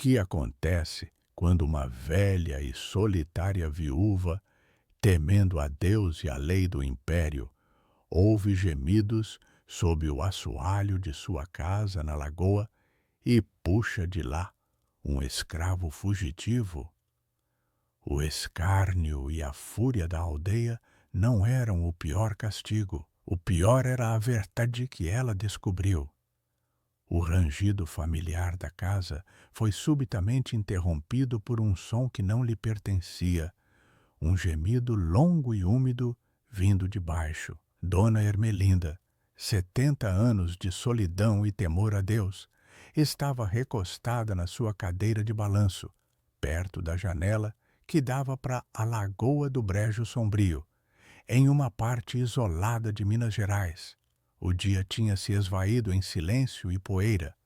que acontece quando uma velha e solitária viúva, temendo a Deus e a lei do império, ouve gemidos sob o assoalho de sua casa na lagoa e puxa de lá um escravo fugitivo? O escárnio e a fúria da aldeia não eram o pior castigo. O pior era a verdade que ela descobriu. O rangido familiar da casa foi subitamente interrompido por um som que não lhe pertencia, um gemido longo e úmido vindo de baixo. Dona Ermelinda, 70 anos de solidão e temor a Deus, estava recostada na sua cadeira de balanço, perto da janela que dava para a Lagoa do Brejo Sombrio, em uma parte isolada de Minas Gerais. O dia tinha se esvaído em silêncio e poeira,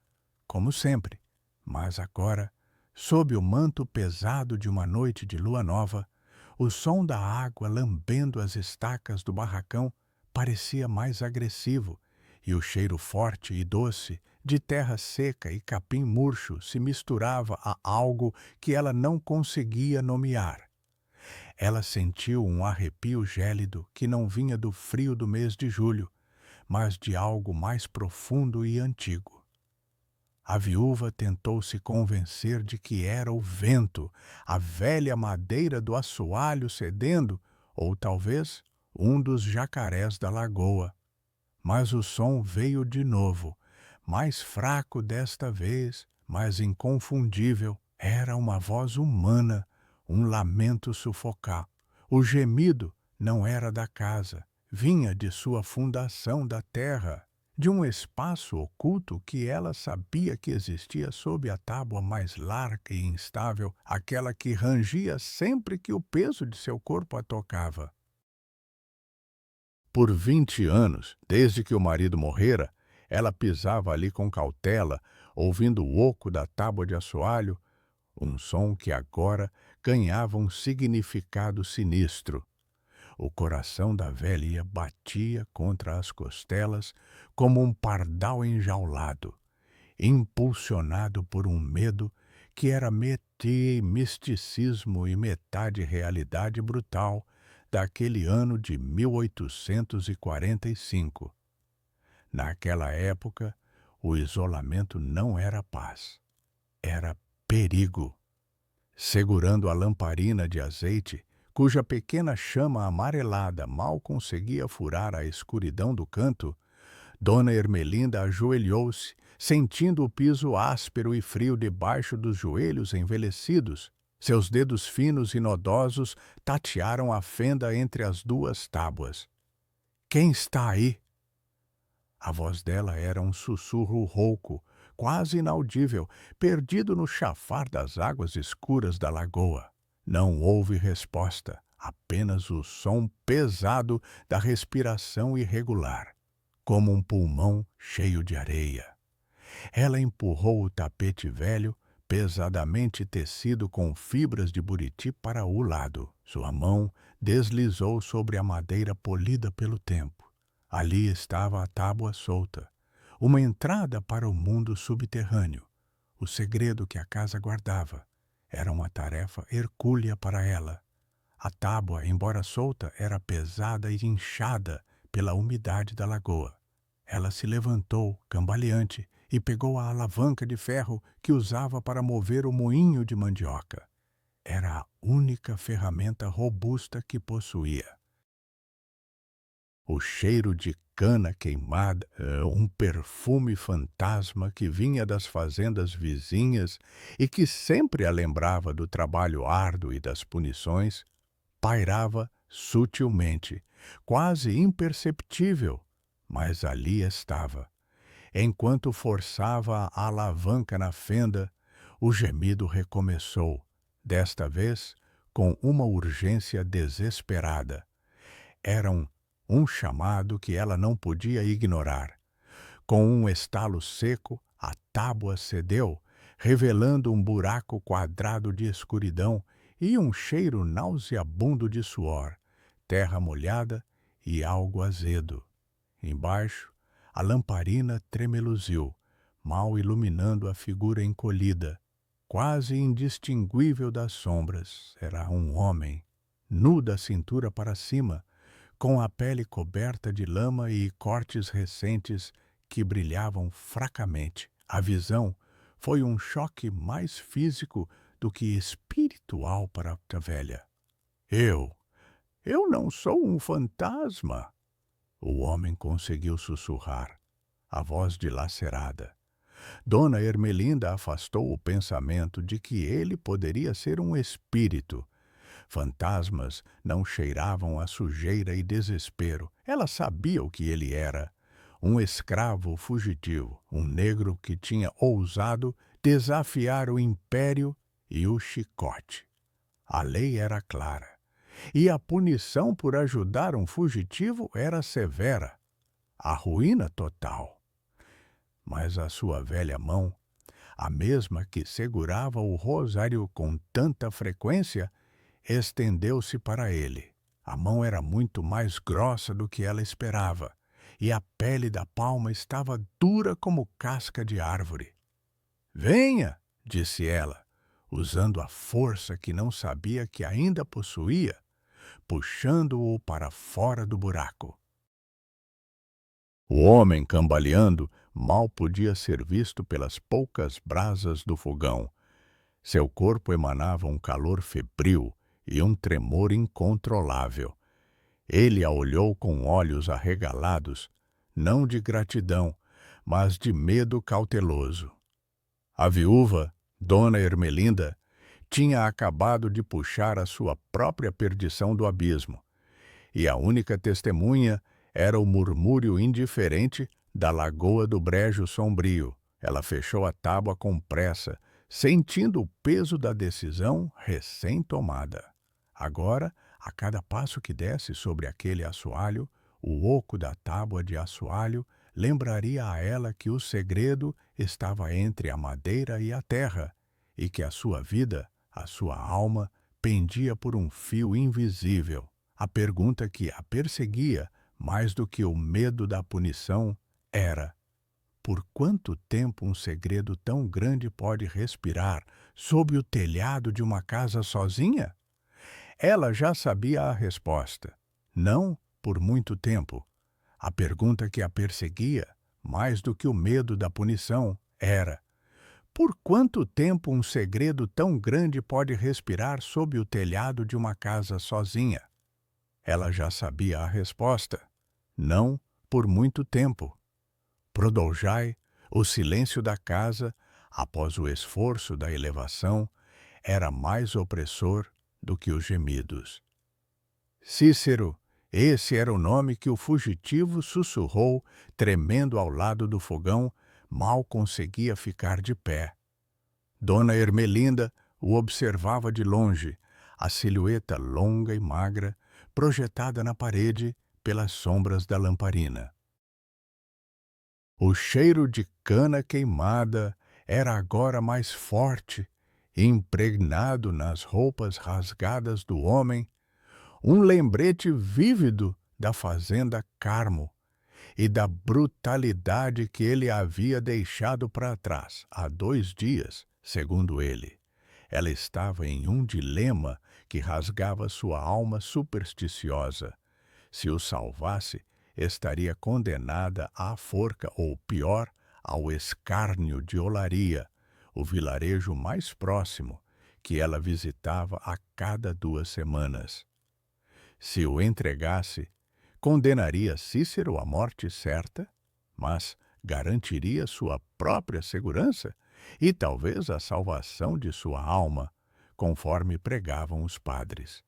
como sempre, mas agora, sob o manto pesado de uma noite de lua nova, o som da água lambendo as estacas do barracão parecia mais agressivo, e o cheiro forte e doce de terra seca e capim murcho se misturava a algo que ela não conseguia nomear. Ela sentiu um arrepio gélido que não vinha do frio do mês de julho, mas de algo mais profundo e antigo. A viúva tentou se convencer de que era o vento, a velha madeira do assoalho cedendo, ou talvez um dos jacarés da lagoa. Mas o som veio de novo, mais fraco desta vez, mas inconfundível. Era uma voz humana, um lamento sufocar. O gemido não era da casa, vinha de sua fundação da terra, de um espaço oculto que ela sabia que existia sob a tábua mais larga e instável, aquela que rangia sempre que o peso de seu corpo a tocava. Por 20 anos, desde que o marido morrera, ela pisava ali com cautela, ouvindo o oco da tábua de assoalho, um som que agora ganhava um significado sinistro. O coração da velha batia contra as costelas como um pardal enjaulado, impulsionado por um medo que era metade misticismo e metade realidade brutal daquele ano de 1845. Naquela época, o isolamento não era paz, era perigo. Segurando a lamparina de azeite, cuja pequena chama amarelada mal conseguia furar a escuridão do canto, Dona Ermelinda ajoelhou-se, sentindo o piso áspero e frio debaixo dos joelhos envelhecidos. Seus dedos finos e nodosos tatearam a fenda entre as duas tábuas. "Quem está aí?" A voz dela era um sussurro rouco, quase inaudível, perdido no chafar das águas escuras da lagoa. Não houve resposta, apenas o som pesado da respiração irregular, como um pulmão cheio de areia. Ela empurrou o tapete velho, pesadamente tecido com fibras de buriti, para o lado. Sua mão deslizou sobre a madeira polida pelo tempo. Ali estava a tábua solta, uma entrada para o mundo subterrâneo. O segredo que a casa guardava era uma tarefa hercúlea para ela. A tábua, embora solta, era pesada e inchada pela umidade da lagoa. Ela se levantou, cambaleante, e pegou a alavanca de ferro que usava para mover o moinho de mandioca. Era a única ferramenta robusta que possuía. O cheiro de cana queimada, um perfume fantasma que vinha das fazendas vizinhas e que sempre a lembrava do trabalho árduo e das punições, pairava sutilmente, quase imperceptível, mas ali estava. Enquanto forçava a alavanca na fenda, o gemido recomeçou, desta vez com uma urgência desesperada. Era um chamado que ela não podia ignorar. Com um estalo seco, a tábua cedeu, revelando um buraco quadrado de escuridão e um cheiro nauseabundo de suor, terra molhada e algo azedo. Embaixo, a lamparina tremeluziu, mal iluminando a figura encolhida. quase indistinguível das sombras, era um homem, nu da cintura para cima, com a pele coberta de lama e cortes recentes que brilhavam fracamente. A visão foi um choque mais físico do que espiritual para a velha. Eu não sou um fantasma. O homem conseguiu sussurrar, a voz dilacerada. Dona Ermelinda afastou o pensamento de que ele poderia ser um espírito. Fantasmas não cheiravam a sujeira e desespero. Ela sabia o que ele era. Um escravo fugitivo, um negro que tinha ousado desafiar o império e o chicote. A lei era clara, e a punição por ajudar um fugitivo era severa. A ruína total. Mas a sua velha mão, a mesma que segurava o rosário com tanta frequência, estendeu-se para ele. A mão era muito mais grossa do que ela esperava, e a pele da palma estava dura como casca de árvore. Venha, disse ela, usando a força que não sabia que ainda possuía, puxando-o para fora do buraco. O homem, cambaleando, mal podia ser visto pelas poucas brasas do fogão. Seu corpo emanava um calor febril e um tremor incontrolável. Ele a olhou com olhos arregalados, não de gratidão, mas de medo cauteloso. A viúva, Dona Ermelinda, tinha acabado de puxar a sua própria perdição do abismo, e a única testemunha era o murmúrio indiferente da lagoa do brejo sombrio. Ela fechou a tábua com pressa, sentindo o peso da decisão recém-tomada. Agora, a cada passo que desse sobre aquele assoalho, o oco da tábua de assoalho lembraria a ela que o segredo estava entre a madeira e a terra, e que a sua vida, a sua alma, pendia por um fio invisível. A pergunta que a perseguia, mais do que o medo da punição, era: por quanto tempo um segredo tão grande pode respirar sob o telhado de uma casa sozinha? Ela já sabia a resposta. Não por muito tempo. A pergunta que a perseguia, mais do que o medo da punição, era: por quanto tempo um segredo tão grande pode respirar sob o telhado de uma casa sozinha? Ela já sabia a resposta. Não por muito tempo. Produljai, o silêncio da casa, após o esforço da elevação, era mais opressor do que os gemidos. Cícero, esse era o nome que o fugitivo sussurrou, tremendo ao lado do fogão, mal conseguia ficar de pé. Dona Ermelinda o observava de longe, a silhueta longa e magra, projetada na parede pelas sombras da lamparina. O cheiro de cana queimada era agora mais forte, impregnado nas roupas rasgadas do homem, um lembrete vívido da fazenda Carmo e da brutalidade que ele havia deixado para trás há 2 dias, segundo ele. Ela estava em um dilema que rasgava sua alma supersticiosa. Se o salvasse, estaria condenada à forca ou, pior, ao escárnio de Olaria, o vilarejo mais próximo, que ela visitava a cada 2 semanas. Se o entregasse, condenaria Cícero à morte certa, mas garantiria sua própria segurança e talvez a salvação de sua alma, conforme pregavam os padres.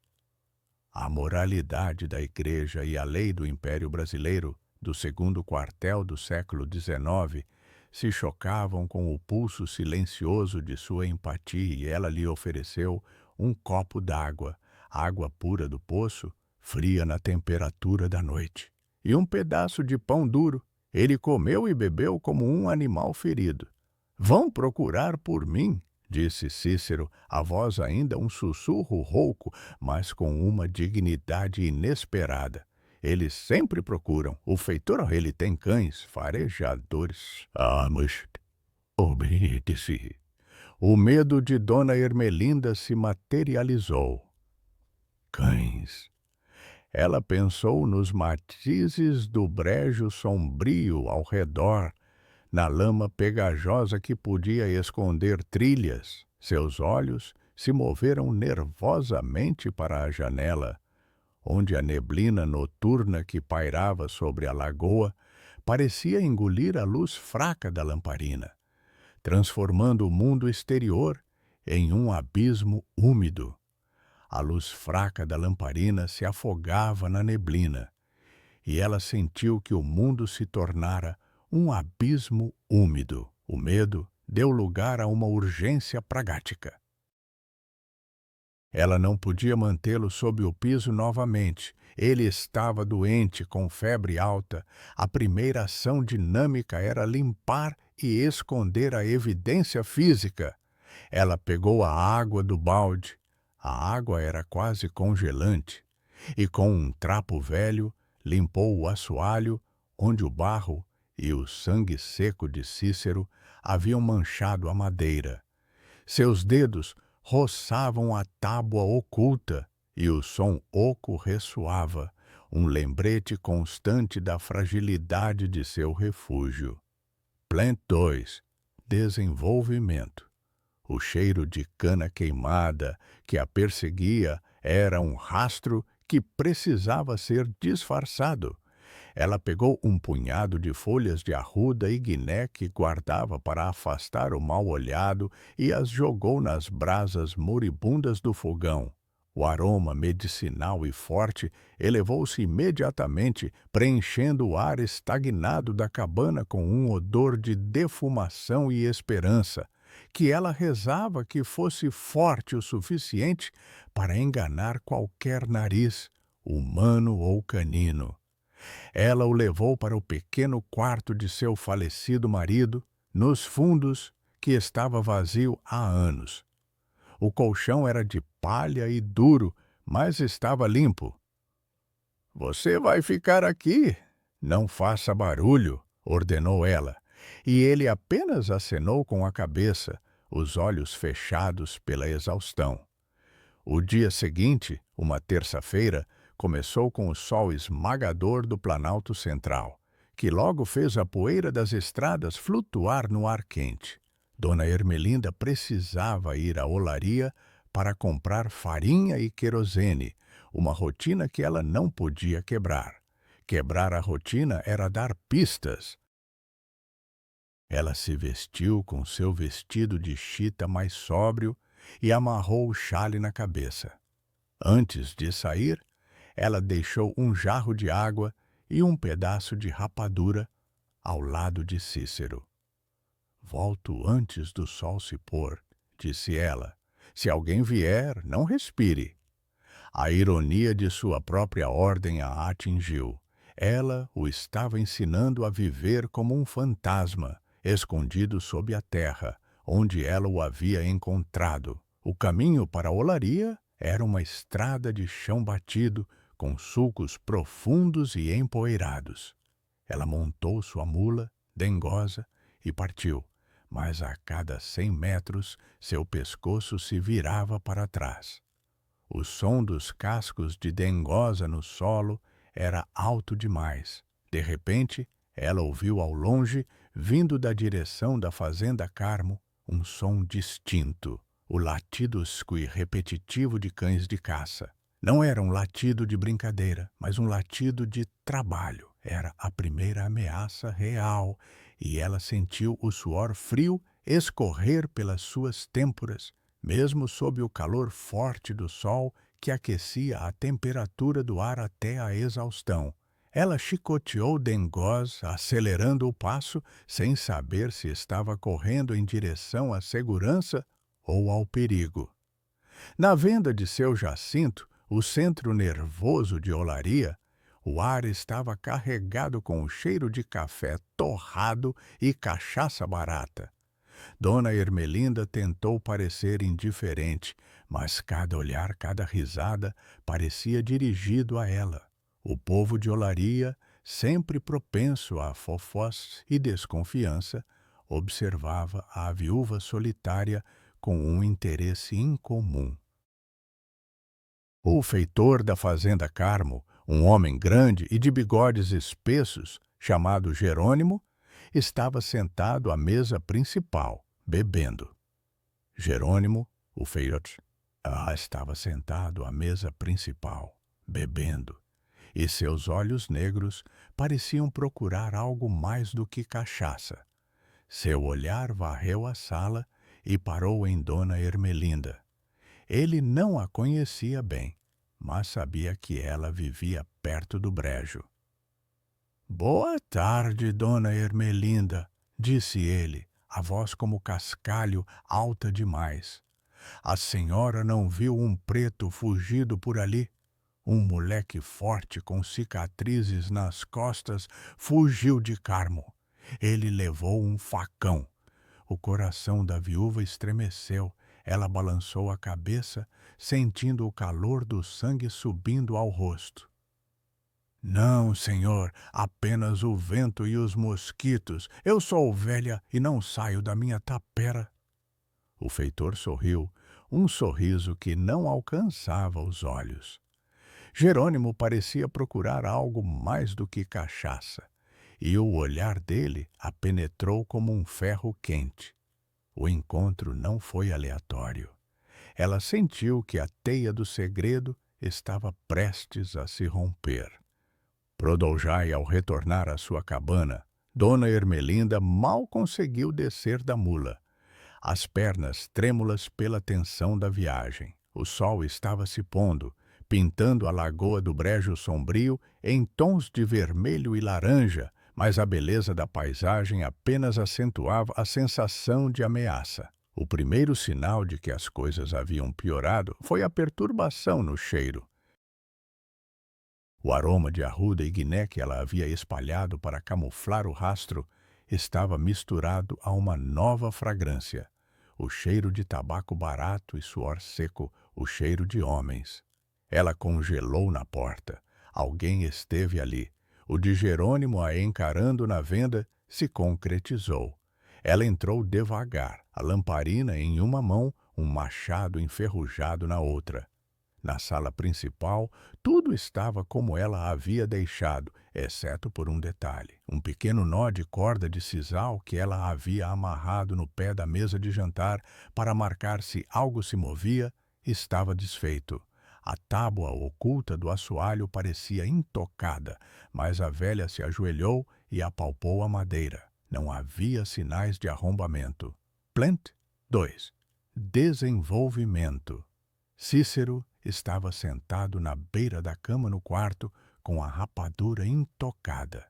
A moralidade da Igreja e a lei do Império Brasileiro, do segundo quartel do século XIX, se chocavam com o pulso silencioso de sua empatia e ela lhe ofereceu um copo d'água, água pura do poço, fria na temperatura da noite, e um pedaço de pão duro. Ele comeu e bebeu como um animal ferido. Vão procurar por mim, disse Cícero, a voz ainda um sussurro rouco, mas com uma dignidade inesperada. Eles sempre procuram. O feitor, ele tem cães farejadores. Ah, mas obedece. O medo de Dona Ermelinda se materializou. Cães. Ela pensou nos matizes do brejo sombrio ao redor, na lama pegajosa que podia esconder trilhas. Seus olhos se moveram nervosamente para a janela, onde a neblina noturna que pairava sobre a lagoa parecia engolir a luz fraca da lamparina, transformando o mundo exterior em um abismo úmido. A luz fraca da lamparina se afogava na neblina, e ela sentiu que o mundo se tornara um abismo úmido. O medo deu lugar a uma urgência pragmática. Ela não podia mantê-lo sob o piso novamente. Ele estava doente, com febre alta. A primeira ação dinâmica era limpar e esconder a evidência física. Ela pegou a água do balde. A água era quase congelante. E com um trapo velho, limpou o assoalho, onde o barro e o sangue seco de Cícero haviam manchado a madeira. Seus dedos roçavam a tábua oculta e o som oco ressoava, um lembrete constante da fragilidade de seu refúgio. Plant 2. Desenvolvimento. O cheiro de cana queimada que a perseguia era um rastro que precisava ser disfarçado. Ela pegou um punhado de folhas de arruda e guiné que guardava para afastar o mal-olhado e as jogou nas brasas moribundas do fogão. O aroma medicinal e forte elevou-se imediatamente, preenchendo o ar estagnado da cabana com um odor de defumação e esperança, que ela rezava que fosse forte o suficiente para enganar qualquer nariz, humano ou canino. Ela o levou para o pequeno quarto de seu falecido marido, nos fundos, que estava vazio há anos. O colchão era de palha e duro, mas estava limpo. "Você vai ficar aqui? Não faça barulho", ordenou ela, e ele apenas acenou com a cabeça, os olhos fechados pela exaustão. O dia seguinte, uma terça-feira, começou com o sol esmagador do Planalto Central, que logo fez a poeira das estradas flutuar no ar quente. Dona Ermelinda precisava ir à olaria para comprar farinha e querosene, uma rotina que ela não podia quebrar. Quebrar a rotina era dar pistas. Ela se vestiu com seu vestido de chita mais sóbrio e amarrou o xale na cabeça. Antes de sair, ela deixou um jarro de água e um pedaço de rapadura ao lado de Cícero. "Volto antes do sol se pôr", disse ela. "Se alguém vier, não respire." A ironia de sua própria ordem a atingiu. Ela o estava ensinando a viver como um fantasma, escondido sob a terra, onde ela o havia encontrado. O caminho para a olaria era uma estrada de chão batido, com sulcos profundos e empoeirados. Ela montou sua mula, dengosa, e partiu, mas a cada 100 metros seu pescoço se virava para trás. O som dos cascos de dengosa no solo era alto demais. De repente, ela ouviu ao longe, vindo da direção da fazenda Carmo, um som distinto, o latido e repetitivo de cães de caça. Não era um latido de brincadeira, mas um latido de trabalho. Era a primeira ameaça real, e ela sentiu o suor frio escorrer pelas suas têmporas, mesmo sob o calor forte do sol que aquecia a temperatura do ar até a exaustão. Ela chicoteou Dengoz, acelerando o passo, sem saber se estava correndo em direção à segurança ou ao perigo. Na venda de seu Jacinto, o centro nervoso de Olaria, o ar estava carregado com o cheiro de café torrado e cachaça barata. Dona Ermelinda tentou parecer indiferente, mas cada olhar, cada risada parecia dirigido a ela. O povo de Olaria, sempre propenso a fofós e desconfiança, observava a viúva solitária com um interesse incomum. O feitor da fazenda Carmo, um homem grande e de bigodes espessos, chamado Jerônimo, estava sentado à mesa principal, bebendo. Jerônimo, o feitor, estava sentado à mesa principal, bebendo, e seus olhos negros pareciam procurar algo mais do que cachaça. Seu olhar varreu a sala e parou em Dona Ermelinda. Ele não a conhecia bem, mas sabia que ela vivia perto do brejo. "Boa tarde, Dona Ermelinda", disse ele, a voz como cascalho, alta demais. "A senhora não viu um preto fugido por ali? Um moleque forte com cicatrizes nas costas fugiu de Carmo. Ele levou um facão." O coração da viúva estremeceu. Ela balançou a cabeça, sentindo o calor do sangue subindo ao rosto. "Não, senhor, apenas o vento e os mosquitos. Eu sou velha e não saio da minha tapera." O feitor sorriu, um sorriso que não alcançava os olhos. Jerônimo parecia procurar algo mais do que cachaça, e o olhar dele a penetrou como um ferro quente. O encontro não foi aleatório. Ela sentiu que a teia do segredo estava prestes a se romper. Produljai, ao retornar à sua cabana, Dona Ermelinda mal conseguiu descer da mula, as pernas trêmulas pela tensão da viagem. O sol estava se pondo, pintando a lagoa do Brejo Sombrio em tons de vermelho e laranja, mas a beleza da paisagem apenas acentuava a sensação de ameaça. O primeiro sinal de que as coisas haviam piorado foi a perturbação no cheiro. O aroma de arruda e guiné que ela havia espalhado para camuflar o rastro estava misturado a uma nova fragrância. O cheiro de tabaco barato e suor seco, o cheiro de homens. Ela congelou na porta. Alguém esteve ali. O de Jerônimo a encarando na venda se concretizou. Ela entrou devagar, a lamparina em uma mão, um machado enferrujado na outra. Na sala principal, tudo estava como ela havia deixado, exceto por um detalhe. Um pequeno nó de corda de sisal que ela havia amarrado no pé da mesa de jantar para marcar se algo se movia, estava desfeito. A tábua oculta do assoalho parecia intocada, mas a velha se ajoelhou e apalpou a madeira. Não havia sinais de arrombamento. Plant 2. Desenvolvimento. Cícero estava sentado na beira da cama no quarto, com a rapadura intocada.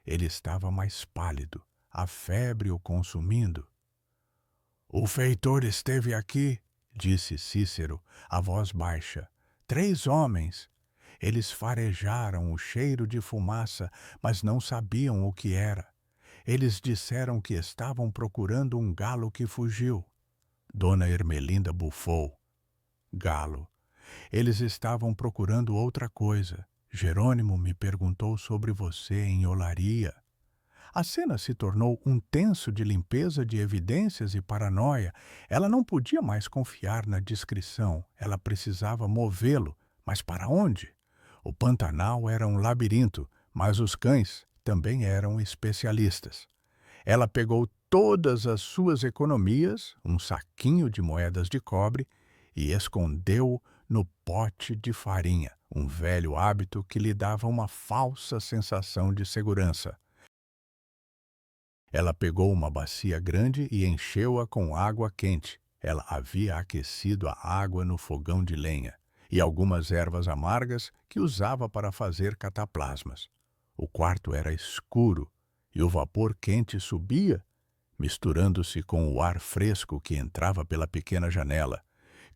Ele estava mais pálido, a febre o consumindo. "O feitor esteve aqui", disse Cícero, a voz baixa. "3 homens. Eles farejaram o cheiro de fumaça, mas não sabiam o que era. Eles disseram que estavam procurando um galo que fugiu." Dona Ermelinda bufou. "Galo. Eles estavam procurando outra coisa. Jerônimo me perguntou sobre você em Olaria." A cena se tornou um tenso de limpeza de evidências e paranoia. Ela não podia mais confiar na descrição. Ela precisava movê-lo. Mas para onde? O Pantanal era um labirinto, mas os cães também eram especialistas. Ela pegou todas as suas economias, um saquinho de moedas de cobre, e escondeu no pote de farinha, um velho hábito que lhe dava uma falsa sensação de segurança. Ela pegou uma bacia grande e encheu-a com água quente. Ela havia aquecido a água no fogão de lenha e algumas ervas amargas que usava para fazer cataplasmas. O quarto era escuro e o vapor quente subia, misturando-se com o ar fresco que entrava pela pequena janela,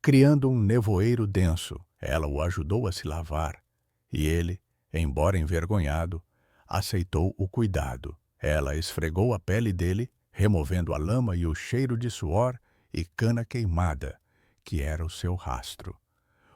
criando um nevoeiro denso. Ela o ajudou a se lavar, e ele, embora envergonhado, aceitou o cuidado. Ela esfregou a pele dele, removendo a lama e o cheiro de suor e cana queimada, que era o seu rastro.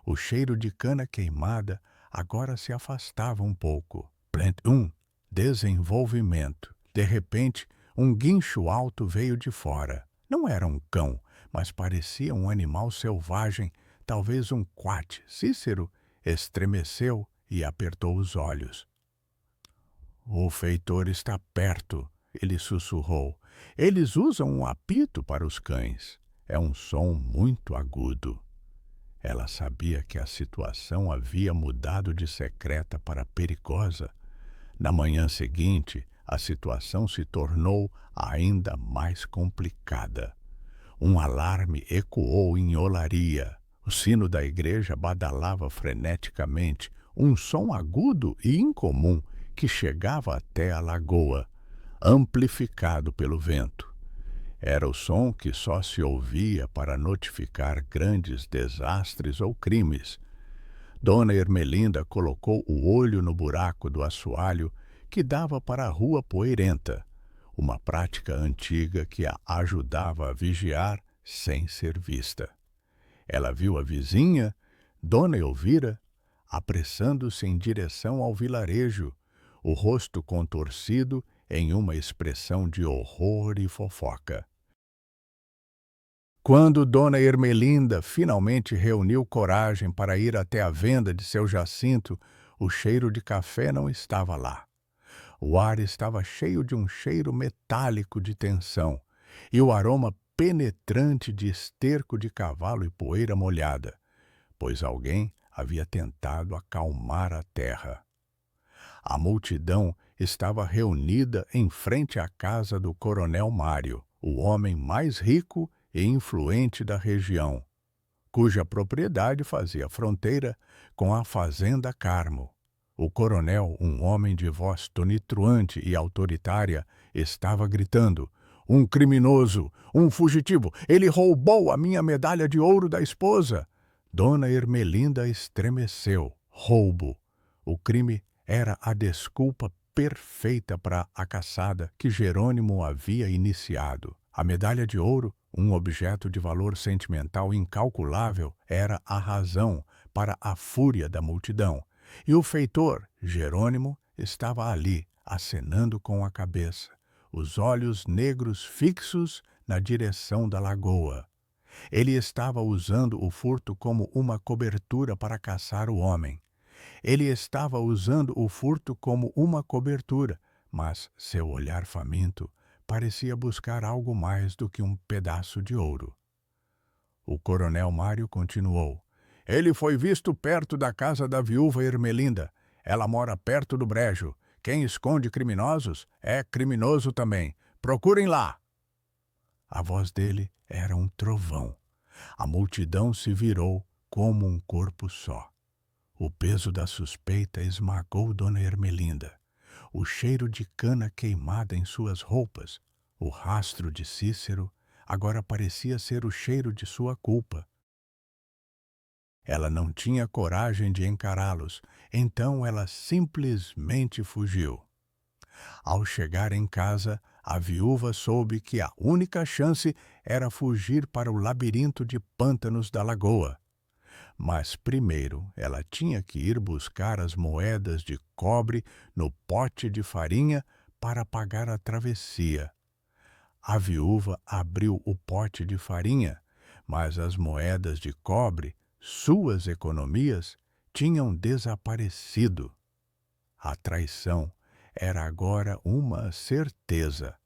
O cheiro de cana queimada agora se afastava um pouco. Plant 1. Desenvolvimento. De repente, um guincho alto veio de fora. Não era um cão, mas parecia um animal selvagem, talvez um coate. Cícero estremeceu e apertou os olhos. O feitor está perto, ele sussurrou. Eles usam um apito para os cães. É um som muito agudo. Ela sabia que a situação havia mudado de secreta para perigosa. Na manhã seguinte, a situação se tornou ainda mais complicada. Um alarme ecoou em Olaria. O sino da igreja badalava freneticamente, um som agudo e incomum que chegava até a lagoa, amplificado pelo vento. Era o som que só se ouvia para notificar grandes desastres ou crimes. Dona Ermelinda colocou o olho no buraco do assoalho que dava para a rua poeirenta, uma prática antiga que a ajudava a vigiar sem ser vista. Ela viu a vizinha, Dona Elvira, apressando-se em direção ao vilarejo, o rosto contorcido em uma expressão de horror e fofoca. Quando Dona Ermelinda finalmente reuniu coragem para ir até a venda de seu Jacinto, o cheiro de café não estava lá. O ar estava cheio de um cheiro metálico de tensão e o aroma penetrante de esterco de cavalo e poeira molhada, pois alguém havia tentado acalmar a terra. A multidão estava reunida em frente à casa do Coronel Mário, o homem mais rico e influente da região, cuja propriedade fazia fronteira com a Fazenda Carmo. O coronel, um homem de voz tonitruante e autoritária, estava gritando: "Um criminoso! Um fugitivo! Ele roubou a minha medalha de ouro da esposa!" Dona Ermelinda estremeceu. Roubo. O crime era a desculpa perfeita para a caçada que Jerônimo havia iniciado. A medalha de ouro, um objeto de valor sentimental incalculável, era a razão para a fúria da multidão. E o feitor, Jerônimo, estava ali, acenando com a cabeça, os olhos negros fixos na direção da lagoa. Ele estava usando o furto como uma cobertura para caçar o homem. Ele estava usando o furto como uma cobertura, mas seu olhar faminto parecia buscar algo mais do que um pedaço de ouro. O coronel Mário continuou: "Ele foi visto perto da casa da viúva Ermelinda. Ela mora perto do brejo. Quem esconde criminosos é criminoso também. Procurem lá." A voz dele era um trovão. A multidão se virou como um corpo só. O peso da suspeita esmagou Dona Ermelinda. O cheiro de cana queimada em suas roupas, o rastro de Cícero, agora parecia ser o cheiro de sua culpa. Ela não tinha coragem de encará-los, então ela simplesmente fugiu. Ao chegar em casa, a viúva soube que a única chance era fugir para o labirinto de pântanos da lagoa. Mas primeiro ela tinha que ir buscar as moedas de cobre no pote de farinha para pagar a travessia. A viúva abriu o pote de farinha, mas as moedas de cobre, suas economias, tinham desaparecido. A traição era agora uma certeza,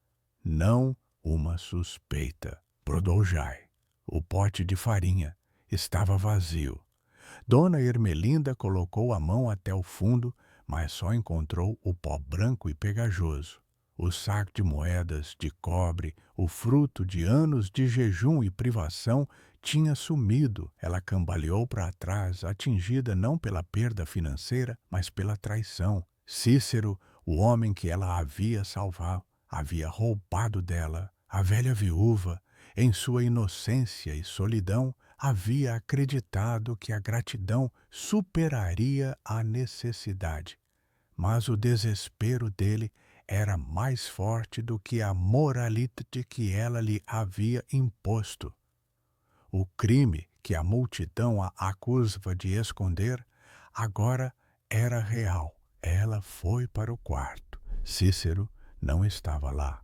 não uma suspeita. Brodou Jai. O pote de farinha estava vazio. Dona Ermelinda colocou a mão até o fundo, mas só encontrou o pó branco e pegajoso. O saco de moedas de cobre, o fruto de anos de jejum e privação, tinha sumido. Ela cambaleou para trás, atingida não pela perda financeira, mas pela traição. Cícero, o homem que ela havia salvado, havia roubado dela. A velha viúva, em sua inocência e solidão, havia acreditado que a gratidão superaria a necessidade. Mas o desespero dele era mais forte do que a moralidade que ela lhe havia imposto. O crime que a multidão a acusava de esconder agora era real. Ela foi para o quarto. Cícero não estava lá.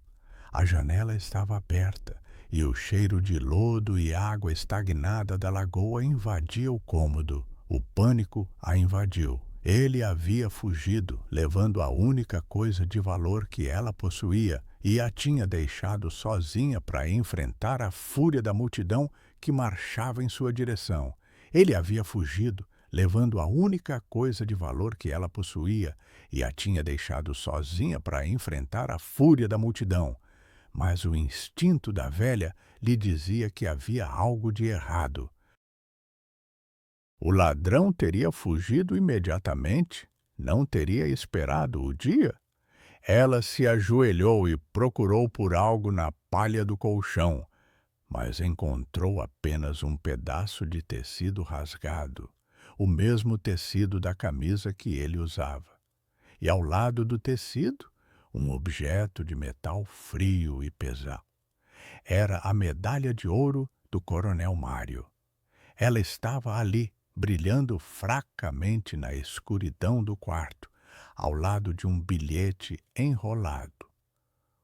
A janela estava aberta e o cheiro de lodo e água estagnada da lagoa invadia o cômodo. O pânico a invadiu. Ele havia fugido, levando a única coisa de valor que ela possuía, e a tinha deixado sozinha para enfrentar a fúria da multidão que marchava em sua direção. Ele havia fugido, levando a única coisa de valor que ela possuía, e a tinha deixado sozinha para enfrentar a fúria da multidão. Mas o instinto da velha lhe dizia que havia algo de errado. O ladrão teria fugido imediatamente, não teria esperado o dia. Ela se ajoelhou e procurou por algo na palha do colchão, mas encontrou apenas um pedaço de tecido rasgado, o mesmo tecido da camisa que ele usava. E ao lado do tecido, um objeto de metal frio e pesado. Era a medalha de ouro do Coronel Mário. Ela estava ali, brilhando fracamente na escuridão do quarto, ao lado de um bilhete enrolado.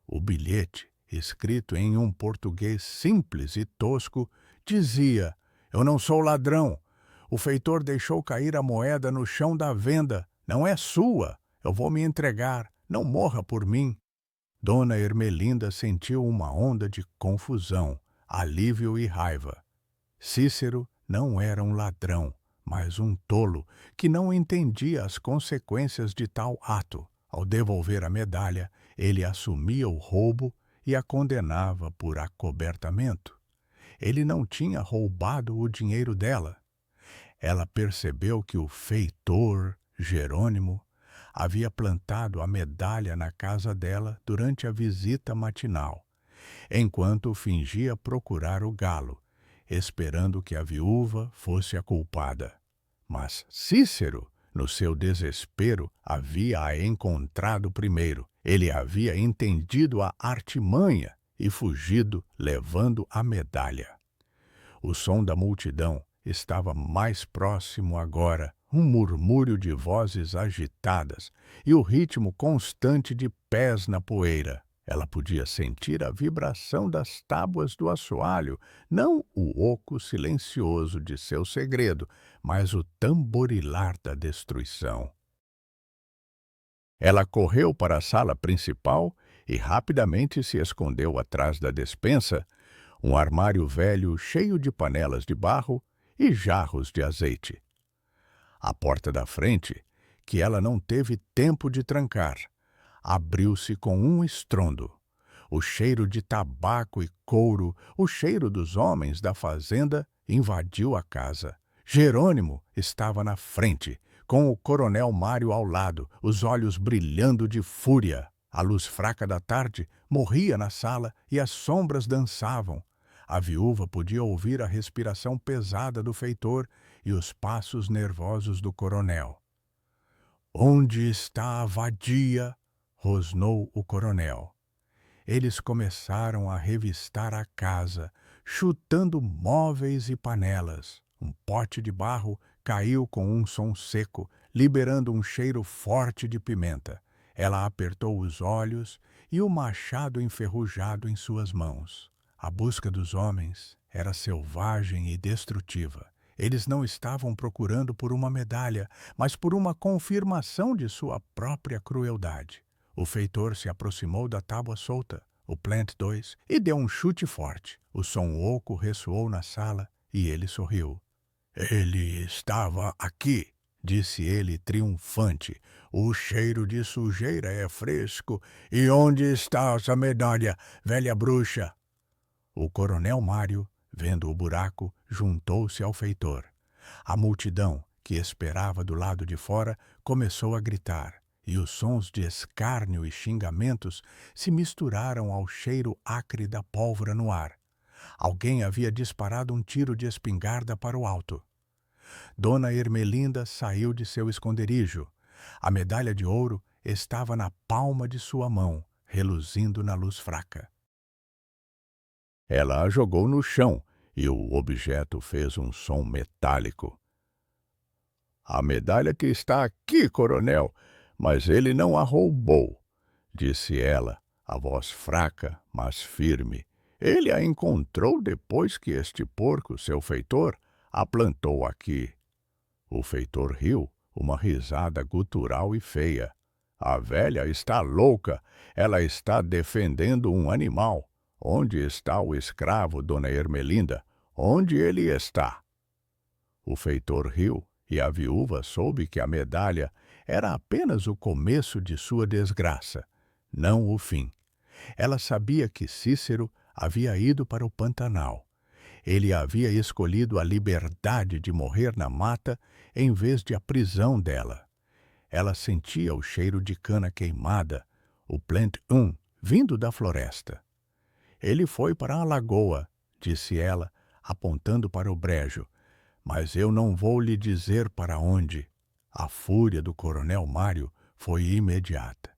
O bilhete, escrito em um português simples e tosco, dizia: "Eu não sou ladrão. O feitor deixou cair a moeda no chão da venda. Não é sua. Eu vou me entregar. Não morra por mim." Dona Ermelinda sentiu uma onda de confusão, alívio e raiva. Cícero não era um ladrão, mas um tolo que não entendia as consequências de tal ato. Ao devolver a medalha, ele assumia o roubo e a condenava por acobertamento. Ele não tinha roubado o dinheiro dela. Ela percebeu que o feitor, Jerônimo, havia plantado a medalha na casa dela durante a visita matinal, enquanto fingia procurar o galo, esperando que a viúva fosse a culpada. Mas Cícero, no seu desespero, havia-a encontrado primeiro. Ele havia entendido a artimanha e fugido, levando a medalha. O som da multidão estava mais próximo agora, um murmúrio de vozes agitadas e o ritmo constante de pés na poeira. Ela podia sentir a vibração das tábuas do assoalho, não o oco silencioso de seu segredo, mas o tamborilar da destruição. Ela correu para a sala principal e rapidamente se escondeu atrás da despensa, um armário velho cheio de panelas de barro e jarros de azeite. A porta da frente, que ela não teve tempo de trancar, abriu-se com um estrondo. O cheiro de tabaco e couro, o cheiro dos homens da fazenda, invadiu a casa. Jerônimo estava na frente, com o Coronel Mário ao lado, os olhos brilhando de fúria. A luz fraca da tarde morria na sala e as sombras dançavam. A viúva podia ouvir a respiração pesada do feitor e os passos nervosos do coronel. "Onde está a vadia?" rosnou o coronel. Eles começaram a revistar a casa, chutando móveis e panelas. Um pote de barro caiu com um som seco, liberando um cheiro forte de pimenta. Ela apertou os olhos e o machado enferrujado em suas mãos. A busca dos homens era selvagem e destrutiva. Eles não estavam procurando por uma medalha, mas por uma confirmação de sua própria crueldade. O feitor se aproximou da tábua solta, o Plant 2, e deu um chute forte. O som oco ressoou na sala e ele sorriu. "Ele estava aqui", disse ele triunfante. "O cheiro de sujeira é fresco. E onde está essa medalha, velha bruxa?" O Coronel Mário, vendo o buraco, juntou-se ao feitor. A multidão, que esperava do lado de fora, começou a gritar, e os sons de escárnio e xingamentos se misturaram ao cheiro acre da pólvora no ar. Alguém havia disparado um tiro de espingarda para o alto. Dona Ermelinda saiu de seu esconderijo. A medalha de ouro estava na palma de sua mão, reluzindo na luz fraca. Ela a jogou no chão e o objeto fez um som metálico. "A medalha que está aqui, coronel, mas ele não a roubou", disse ela, a voz fraca, mas firme. Ele a encontrou depois que este porco, seu feitor, a plantou aqui. O feitor riu, uma risada gutural e feia. A velha está louca. Ela está defendendo um animal. Onde está o escravo, dona Ermelinda? Onde ele está? O feitor riu, e a viúva soube que a medalha era apenas o começo de sua desgraça, não o fim. Ela sabia que Cícero havia ido para o Pantanal. Ele havia escolhido a liberdade de morrer na mata em vez de a prisão dela. Ela sentia o cheiro de cana queimada, o plant vindo da floresta. Ele foi para a lagoa, disse ela, apontando para o brejo, mas eu não vou lhe dizer para onde. A fúria do coronel Mário foi imediata.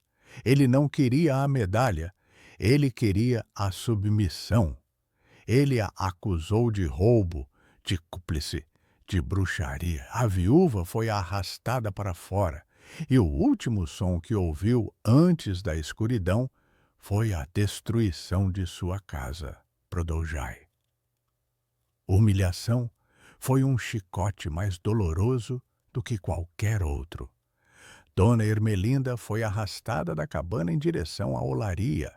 Ele não queria a medalha, ele queria a submissão. Ele a acusou de roubo, de cúplice, de bruxaria. A viúva foi arrastada para fora, e o último som que ouviu antes da escuridão foi a destruição de sua casa, Produjai. Humilhação foi um chicote mais doloroso do que qualquer outro. Dona Ermelinda foi arrastada da cabana em direção à olaria,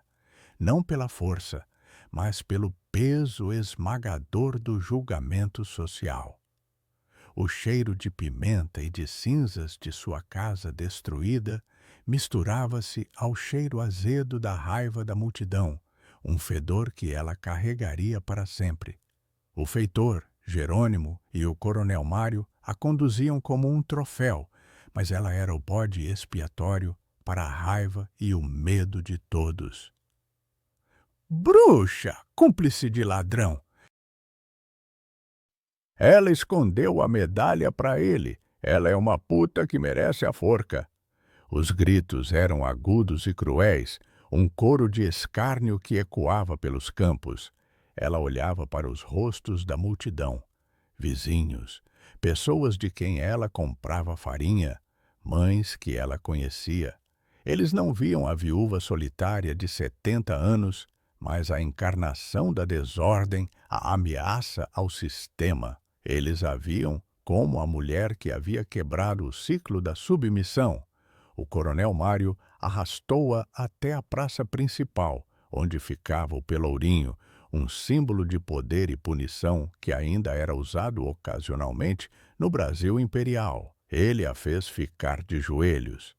não pela força, mas pelo peso esmagador do julgamento social. O cheiro de pimenta e de cinzas de sua casa destruída misturava-se ao cheiro azedo da raiva da multidão, um fedor que ela carregaria para sempre. O feitor, Jerônimo e o coronel Mário a conduziam como um troféu, mas ela era o bode expiatório para a raiva e o medo de todos. Bruxa, cúmplice de ladrão! Ela escondeu a medalha para ele. Ela é uma puta que merece a forca. Os gritos eram agudos e cruéis, um coro de escárnio que ecoava pelos campos. Ela olhava para os rostos da multidão. Vizinhos, pessoas de quem ela comprava farinha, mães que ela conhecia. Eles não viam a viúva solitária de 70 anos, mas a encarnação da desordem, a ameaça ao sistema. Eles a viam como a mulher que havia quebrado o ciclo da submissão. O coronel Mário arrastou-a até a praça principal, onde ficava o pelourinho, um símbolo de poder e punição que ainda era usado ocasionalmente no Brasil imperial. Ele a fez ficar de joelhos.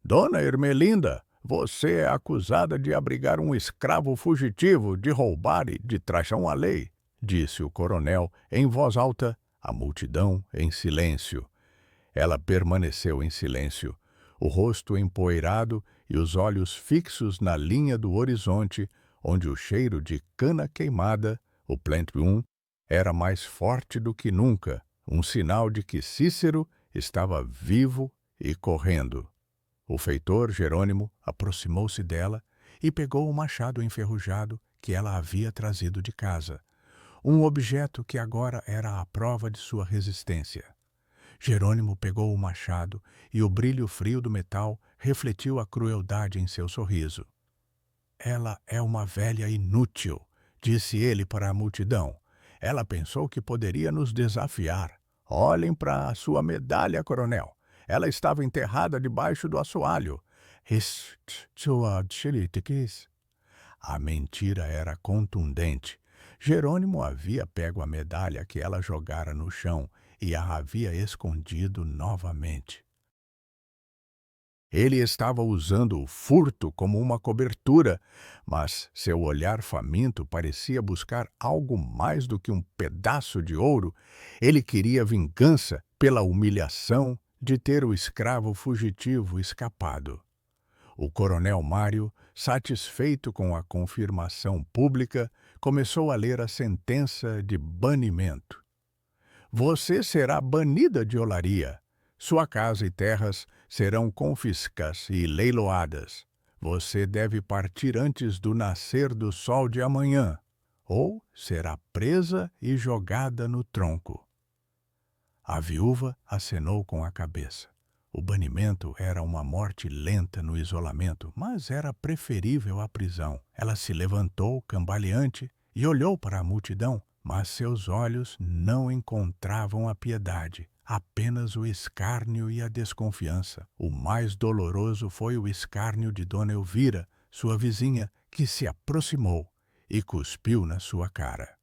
Dona Ermelinda, você é acusada de abrigar um escravo fugitivo, de roubar e de traição à lei, disse o coronel em voz alta, a multidão em silêncio. Ela permaneceu em silêncio, o rosto empoeirado e os olhos fixos na linha do horizonte, onde o cheiro de cana queimada, o plant era mais forte do que nunca, um sinal de que Cícero estava vivo e correndo. O feitor Jerônimo aproximou-se dela e pegou o machado enferrujado que ela havia trazido de casa, um objeto que agora era a prova de sua resistência. Jerônimo pegou o machado e o brilho frio do metal refletiu a crueldade em seu sorriso. Ela é uma velha inútil, disse ele para a multidão. Ela pensou que poderia nos desafiar. Olhem para a sua medalha, coronel. Ela estava enterrada debaixo do assoalho. A mentira era contundente. Jerônimo havia pego a medalha que ela jogara no chão e a havia escondido novamente. Ele estava usando o furto como uma cobertura, mas seu olhar faminto parecia buscar algo mais do que um pedaço de ouro. Ele queria vingança pela humilhação de ter o escravo fugitivo escapado. O coronel Mário, satisfeito com a confirmação pública, começou a ler a sentença de banimento. Você será banida de Olaria. Sua casa e terras serão confiscadas e leiloadas. Você deve partir antes do nascer do sol de amanhã, ou será presa e jogada no tronco. A viúva acenou com a cabeça. O banimento era uma morte lenta no isolamento, mas era preferível à prisão. Ela se levantou, cambaleante, e olhou para a multidão, mas seus olhos não encontravam a piedade, apenas o escárnio e a desconfiança. O mais doloroso foi o escárnio de Dona Elvira, sua vizinha, que se aproximou e cuspiu na sua cara.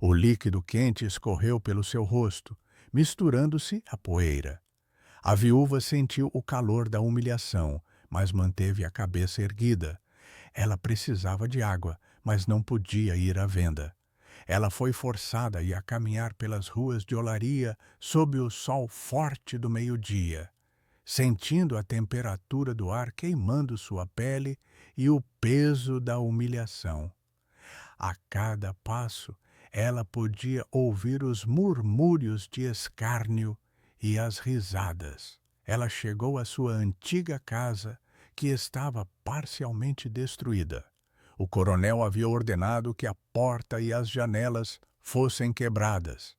O líquido quente escorreu pelo seu rosto, misturando-se à poeira. A viúva sentiu o calor da humilhação, mas manteve a cabeça erguida. Ela precisava de água, mas não podia ir à venda. Ela foi forçada a ir a caminhar pelas ruas de Olaria sob o sol forte do meio-dia, sentindo a temperatura do ar queimando sua pele e o peso da humilhação. A cada passo, ela podia ouvir os murmúrios de escárnio e as risadas. Ela chegou à sua antiga casa, que estava parcialmente destruída. O coronel havia ordenado que a porta e as janelas fossem quebradas.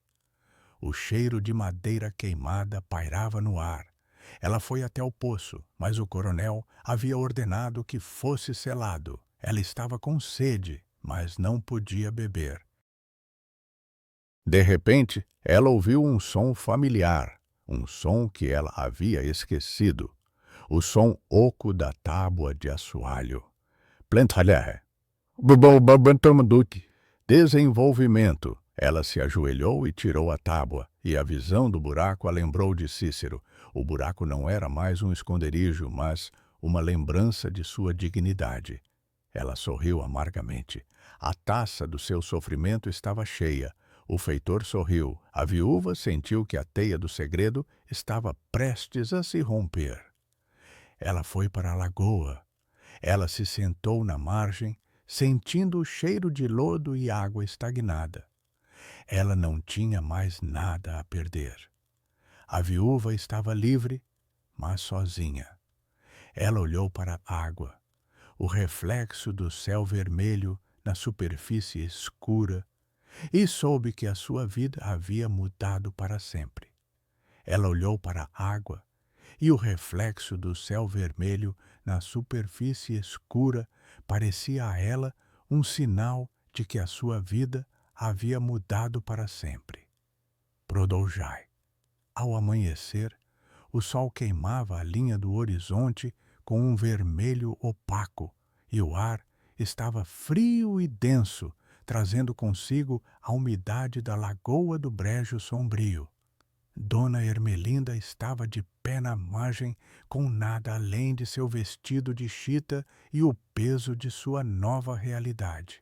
O cheiro de madeira queimada pairava no ar. Ela foi até o poço, mas o coronel havia ordenado que fosse selado. Ela estava com sede, mas não podia beber. De repente, ela ouviu um som familiar, um som que ela havia esquecido. O som oco da tábua de assoalho. Plantalhar. Desenvolvimento. Ela se ajoelhou e tirou a tábua, e a visão do buraco a lembrou de Cícero. O buraco não era mais um esconderijo, mas uma lembrança de sua dignidade. Ela sorriu amargamente. A taça do seu sofrimento estava cheia. O feitor sorriu. A viúva sentiu que a teia do segredo estava prestes a se romper. Ela foi para a lagoa. Ela se sentou na margem, sentindo o cheiro de lodo e água estagnada. Ela não tinha mais nada a perder. A viúva estava livre, mas sozinha. Ela olhou para a água, o reflexo do céu vermelho na superfície escura, e soube que a sua vida havia mudado para sempre. Ela olhou para a água, e o reflexo do céu vermelho na superfície escura parecia a ela um sinal de que a sua vida havia mudado para sempre. Produjai. Ao amanhecer, o sol queimava a linha do horizonte com um vermelho opaco, e o ar estava frio e denso, trazendo consigo a umidade da lagoa do brejo sombrio. Dona Ermelinda estava de pé na margem, com nada além de seu vestido de chita e o peso de sua nova realidade.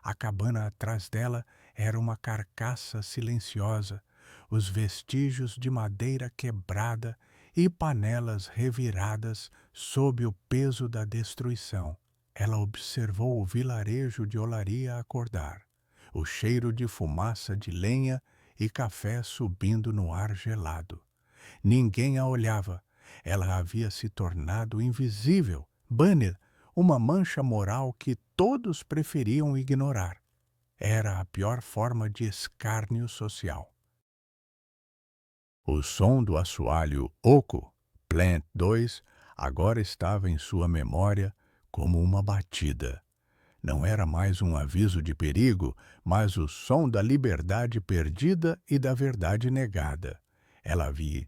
A cabana atrás dela era uma carcaça silenciosa, os vestígios de madeira quebrada e panelas reviradas sob o peso da destruição. Ela observou o vilarejo de Olaria acordar, o cheiro de fumaça de lenha e café subindo no ar gelado. Ninguém a olhava. Ela havia se tornado invisível, banner, uma mancha moral que todos preferiam ignorar. Era a pior forma de escárnio social. O som do assoalho oco, Plant 2, agora estava em sua memória como uma batida. Não era mais um aviso de perigo, mas o som da liberdade perdida e da verdade negada. Ela havia...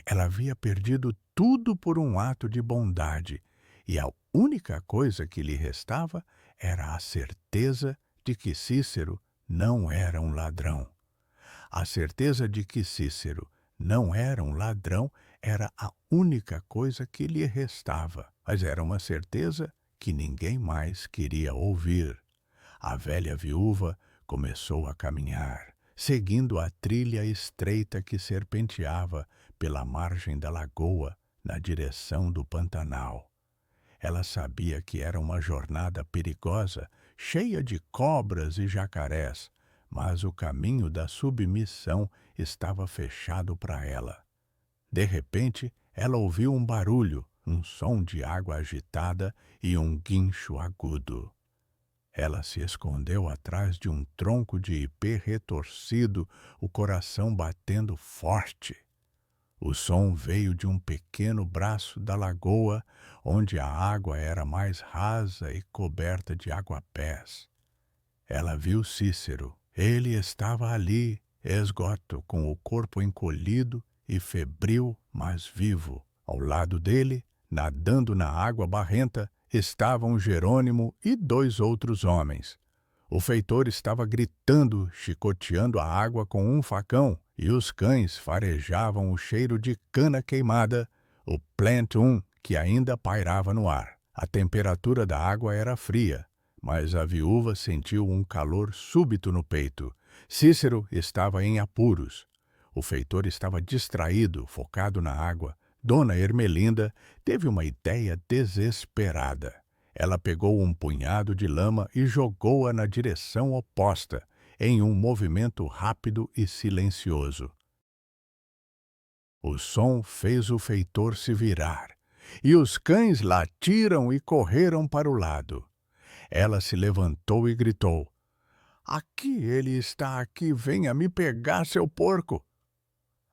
Ela havia perdido tudo por um ato de bondade, e a única coisa que lhe restava era a certeza de que Cícero não era um ladrão. A certeza de que Cícero não era um ladrão era a única coisa que lhe restava, mas era uma certeza que ninguém mais queria ouvir. A velha viúva começou a caminhar, seguindo a trilha estreita que serpenteava pela margem da lagoa na direção do Pantanal. Ela sabia que era uma jornada perigosa, cheia de cobras e jacarés, mas o caminho da submissão estava fechado para ela. De repente, ela ouviu um barulho, um som de água agitada e um guincho agudo. Ela se escondeu atrás de um tronco de ipê retorcido, o coração batendo forte. O som veio de um pequeno braço da lagoa, onde a água era mais rasa e coberta de aguapés. Ela viu Cícero. Ele estava ali, esgoto, com o corpo encolhido e febril, mas vivo. Ao lado dele, nadando na água barrenta, estavam Jerônimo e 2 outros homens. O feitor estava gritando, chicoteando a água com um facão, e os cães farejavam o cheiro de cana queimada, o Plant 1, que ainda pairava no ar. A temperatura da água era fria, mas a viúva sentiu um calor súbito no peito. Cícero estava em apuros. O feitor estava distraído, focado na água. Dona Ermelinda teve uma ideia desesperada. Ela pegou um punhado de lama e jogou-a na direção oposta, em um movimento rápido e silencioso. O som fez o feitor se virar, e os cães latiram e correram para o lado. Ela se levantou e gritou: "Aqui ele está, aqui, venha me pegar, seu porco!"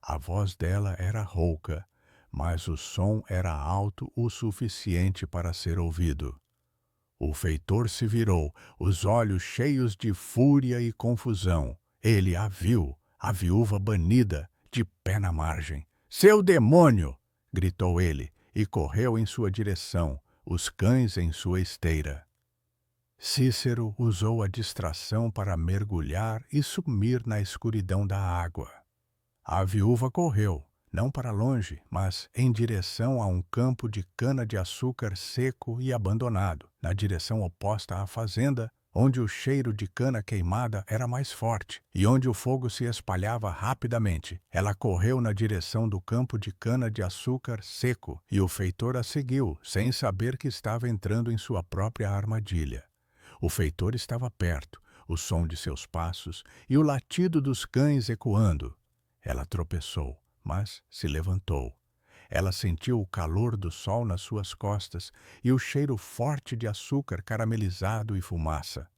A voz dela era rouca, mas o som era alto o suficiente para ser ouvido. O feitor se virou, os olhos cheios de fúria e confusão. Ele a viu, a viúva banida, de pé na margem. "Seu demônio!" gritou ele, e correu em sua direção, os cães em sua esteira. Cícero usou a distração para mergulhar e sumir na escuridão da água. A viúva correu, não para longe, mas em direção a um campo de cana-de-açúcar seco e abandonado, na direção oposta à fazenda, onde o cheiro de cana queimada era mais forte e onde o fogo se espalhava rapidamente. Ela correu na direção do campo de cana-de-açúcar seco e o feitor a seguiu, sem saber que estava entrando em sua própria armadilha. O feitor estava perto, o som de seus passos e o latido dos cães ecoando. Ela tropeçou, mas se levantou. Ela sentiu o calor do sol nas suas costas e o cheiro forte de açúcar caramelizado e fumaça.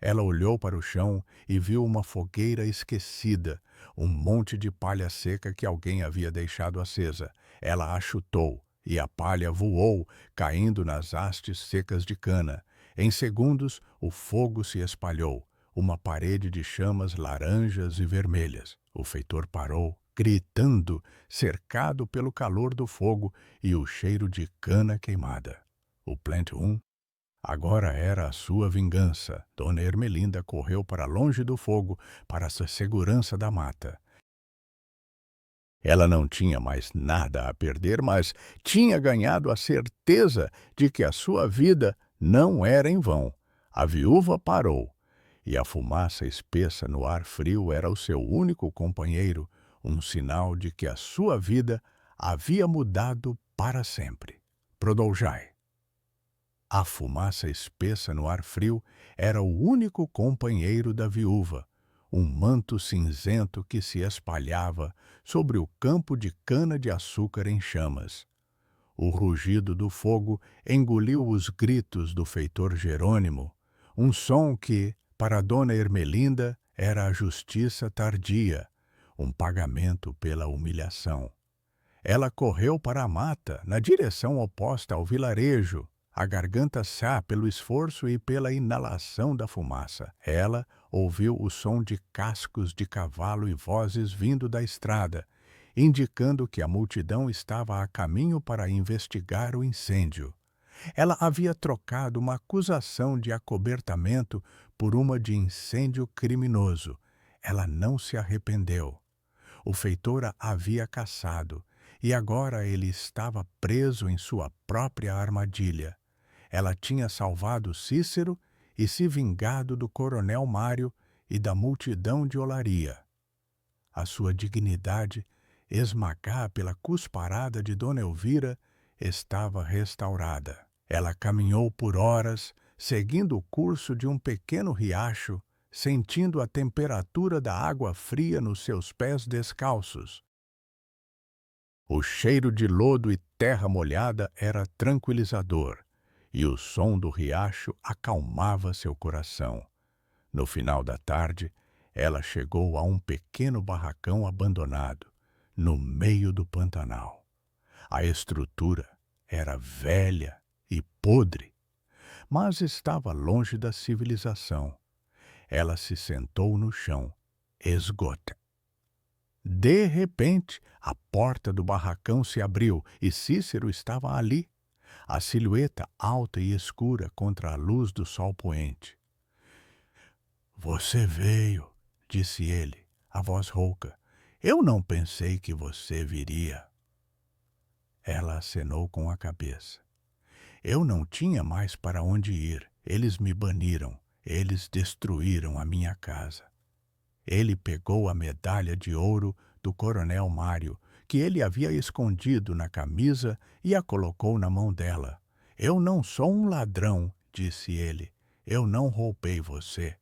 Ela olhou para o chão e viu uma fogueira esquecida, um monte de palha seca que alguém havia deixado acesa. Ela a chutou e a palha voou, caindo nas hastes secas de cana. Em segundos, o fogo se espalhou, uma parede de chamas laranjas e vermelhas. O feitor parou, gritando, cercado pelo calor do fogo e o cheiro de cana queimada. O Plant 1 agora era a sua vingança. Dona Ermelinda correu para longe do fogo, para a segurança da mata. Ela não tinha mais nada a perder, mas tinha ganhado a certeza de que a sua vida não era em vão. A viúva parou, e a fumaça espessa no ar frio era o seu único companheiro, um sinal de que a sua vida havia mudado para sempre. Produljai. A fumaça espessa no ar frio era o único companheiro da viúva, um manto cinzento que se espalhava sobre o campo de cana-de-açúcar em chamas. O rugido do fogo engoliu os gritos do feitor Jerônimo, um som que, para Dona Ermelinda, era a justiça tardia, um pagamento pela humilhação. Ela correu para a mata, na direção oposta ao vilarejo, a garganta sã pelo esforço e pela inalação da fumaça. Ela ouviu o som de cascos de cavalo e vozes vindo da estrada, indicando que a multidão estava a caminho para investigar o incêndio. Ela havia trocado uma acusação de acobertamento por uma de incêndio criminoso. Ela não se arrependeu. O feitor a havia caçado, e agora ele estava preso em sua própria armadilha. Ela tinha salvado Cícero e se vingado do coronel Mário e da multidão de Olaria. A sua dignidade, esmagada pela cusparada de Dona Elvira, estava restaurada. Ela caminhou por horas, seguindo o curso de um pequeno riacho, sentindo a temperatura da água fria nos seus pés descalços. O cheiro de lodo e terra molhada era tranquilizador, e o som do riacho acalmava seu coração. No final da tarde, ela chegou a um pequeno barracão abandonado. no meio do Pantanal. A estrutura era velha e podre, mas estava longe da civilização. Ela se sentou no chão, esgota. De repente, a porta do barracão se abriu e Cícero estava ali, a silhueta alta e escura contra a luz do sol poente. Você veio, disse ele, a voz rouca. Eu não pensei que você viria. Ela acenou com a cabeça. Eu não tinha mais para onde ir. Eles me baniram. Eles destruíram a minha casa. Ele pegou a medalha de ouro do coronel Mário, que ele havia escondido na camisa, e a colocou na mão dela. Eu não sou um ladrão, disse ele. Eu não roubei você.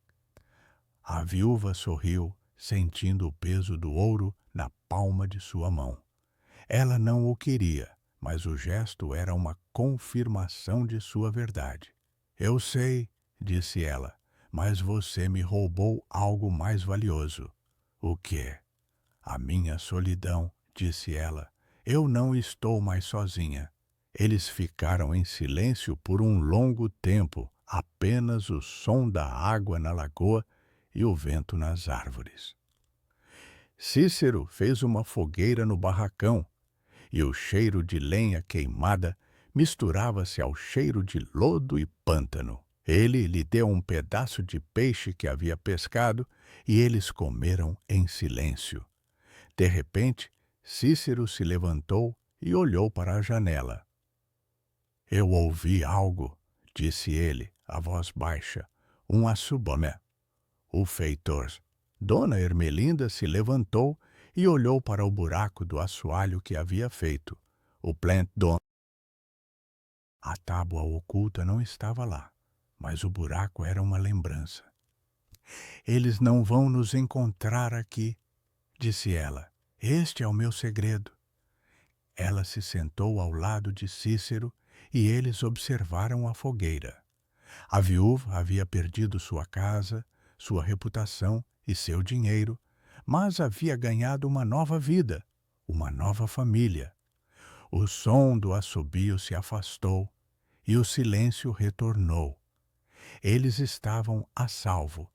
A viúva sorriu, sentindo o peso do ouro na palma de sua mão. Ela não o queria, mas o gesto era uma confirmação de sua verdade. Eu sei, disse ela, mas você me roubou algo mais valioso. O quê? A minha solidão, disse ela. Eu não estou mais sozinha. Eles ficaram em silêncio por um longo tempo, apenas o som da água na lagoa e o vento nas árvores. Cícero fez uma fogueira no barracão, e o cheiro de lenha queimada misturava-se ao cheiro de lodo e pântano. Ele lhe deu um pedaço de peixe que havia pescado, e eles comeram em silêncio. De repente, Cícero se levantou e olhou para a janela. Eu ouvi algo, disse ele, a voz baixa, um assobio. O feitor. Dona Ermelinda se levantou e olhou para o buraco do assoalho que havia feito. O plant don. A tábua oculta não estava lá, mas o buraco era uma lembrança. Eles não vão nos encontrar aqui, disse ela. Este é o meu segredo. Ela se sentou ao lado de Cícero e eles observaram a fogueira. A viúva havia perdido sua casa, sua reputação e seu dinheiro, mas havia ganhado uma nova vida, uma nova família. O som do assobio se afastou e o silêncio retornou. Eles estavam a salvo,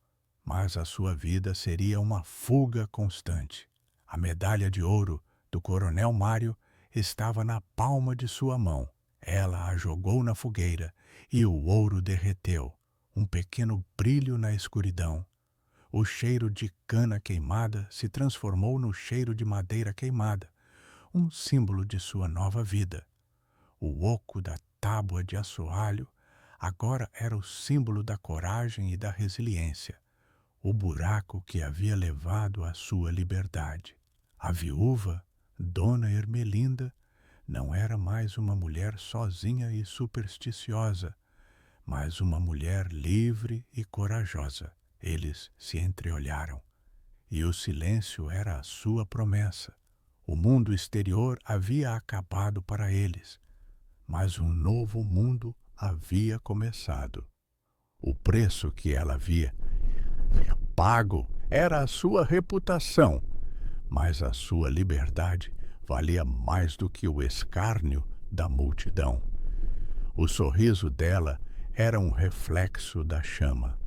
mas a sua vida seria uma fuga constante. A medalha de ouro do coronel Mário estava na palma de sua mão. Ela a jogou na fogueira e o ouro derreteu, um pequeno brilho na escuridão. O cheiro de cana queimada se transformou no cheiro de madeira queimada, um símbolo de sua nova vida. O oco da tábua de assoalho agora era o símbolo da coragem e da resiliência, o buraco que havia levado à sua liberdade. A viúva, Dona Ermelinda, não era mais uma mulher sozinha e supersticiosa, mas uma mulher livre e corajosa. Eles se entreolharam, e o silêncio era a sua promessa. O mundo exterior havia acabado para eles, mas um novo mundo havia começado. O preço que ela havia pago era a sua reputação, mas a sua liberdade valia mais do que o escárnio da multidão. O sorriso dela era um reflexo da chama.